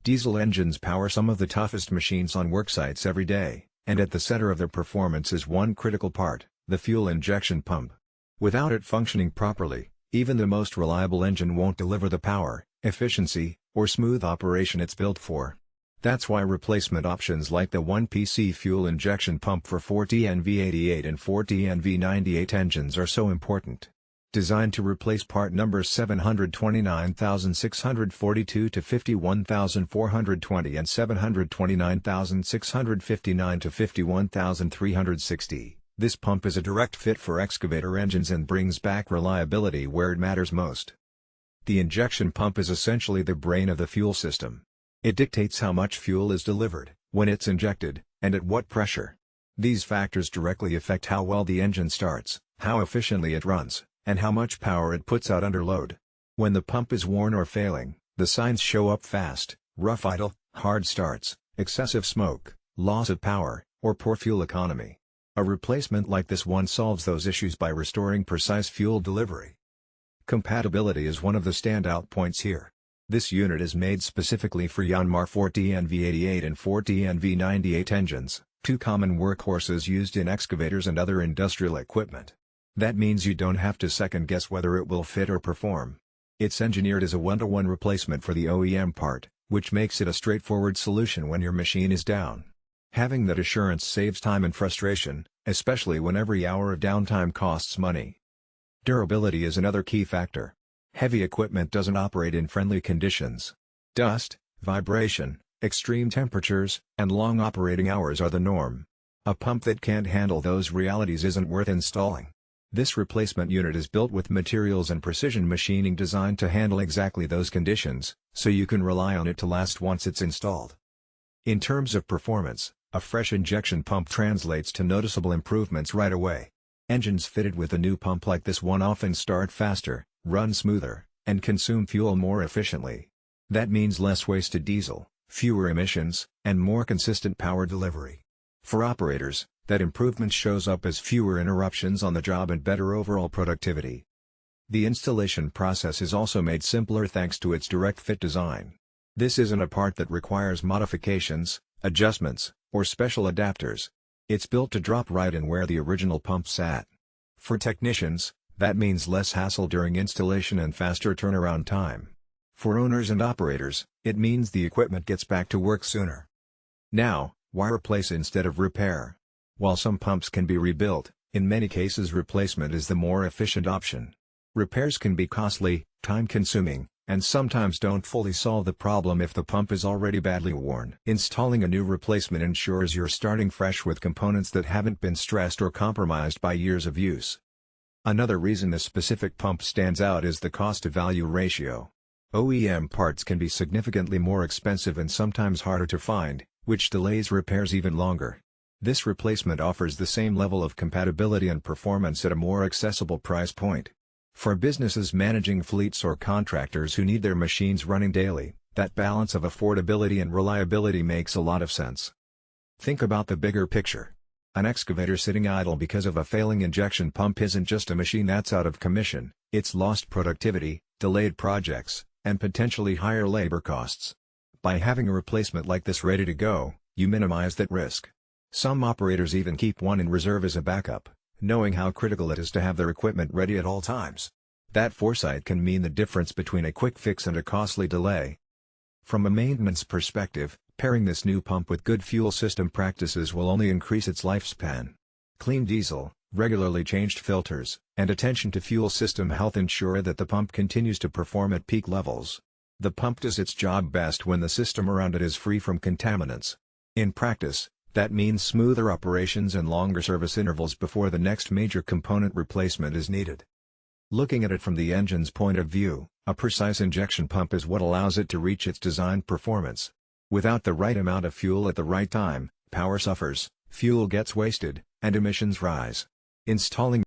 Diesel engines power some of the toughest machines on worksites every day, and at the center of their performance is one critical part, the fuel injection pump. Without it functioning properly, even the most reliable engine won't deliver the power, efficiency, or smooth operation it's built for. That's why replacement options like the 1PC fuel injection pump for 4TNV88 and 4TNV98 engines are so important. Designed to replace part numbers 729,642 to 51,420 and 729,659 to 51,360, this pump is a direct fit for excavator engines and brings back reliability where it matters most. The injection pump is essentially the brain of the fuel system. It dictates how much fuel is delivered, when it's injected, and at what pressure. These factors directly affect how well the engine starts, how efficiently it runs, and how much power it puts out under load. When the pump is worn or failing, the signs show up fast: rough idle, hard starts, excessive smoke, loss of power, or poor fuel economy. A replacement like this one solves those issues by restoring precise fuel delivery. Compatibility is one of the standout points here. This unit is made specifically for Yanmar 4TNV88 and 4TNV98 engines, two common workhorses used in excavators and other industrial equipment. That means you don't have to second-guess whether it will fit or perform. It's engineered as a one-to-one replacement for the OEM part, which makes it a straightforward solution when your machine is down. Having that assurance saves time and frustration, especially when every hour of downtime costs money. Durability is another key factor. Heavy equipment doesn't operate in friendly conditions. Dust, vibration, extreme temperatures, and long operating hours are the norm. A pump that can't handle those realities isn't worth installing. This replacement unit is built with materials and precision machining designed to handle exactly those conditions, so you can rely on it to last once it's installed. In terms of performance, a fresh injection pump translates to noticeable improvements right away. Engines fitted with a new pump like this one often start faster, run smoother, and consume fuel more efficiently. That means less wasted diesel, fewer emissions, and more consistent power delivery. For operators, that improvement shows up as fewer interruptions on the job and better overall productivity. The installation process is also made simpler thanks to its direct fit design. This isn't a part that requires modifications, adjustments, or special adapters. It's built to drop right in where the original pump sat. For technicians, that means less hassle during installation and faster turnaround time. For owners and operators, it means the equipment gets back to work sooner. Now, why replace instead of repair? While some pumps can be rebuilt, in many cases replacement is the more efficient option. Repairs can be costly, time-consuming, and sometimes don't fully solve the problem if the pump is already badly worn. Installing a new replacement ensures you're starting fresh with components that haven't been stressed or compromised by years of use. Another reason this specific pump stands out is the cost-to-value ratio. OEM parts can be significantly more expensive and sometimes harder to find, which delays repairs even longer. This replacement offers the same level of compatibility and performance at a more accessible price point. For businesses managing fleets or contractors who need their machines running daily, that balance of affordability and reliability makes a lot of sense. Think about the bigger picture. An excavator sitting idle because of a failing injection pump isn't just a machine that's out of commission, it's lost productivity, delayed projects, and potentially higher labor costs. By having a replacement like this ready to go, you minimize that risk. Some operators even keep one in reserve as a backup, knowing how critical it is to have their equipment ready at all times. That foresight can mean the difference between a quick fix and a costly delay. From a maintenance perspective, pairing this new pump with good fuel system practices will only increase its lifespan. Clean diesel, regularly changed filters, and attention to fuel system health ensure that the pump continues to perform at peak levels. The pump does its job best when the system around it is free from contaminants. In practice, that means smoother operations and longer service intervals before the next major component replacement is needed. Looking at it from the engine's point of view, a precise injection pump is what allows it to reach its designed performance. Without the right amount of fuel at the right time, power suffers, fuel gets wasted, and emissions rise. Installing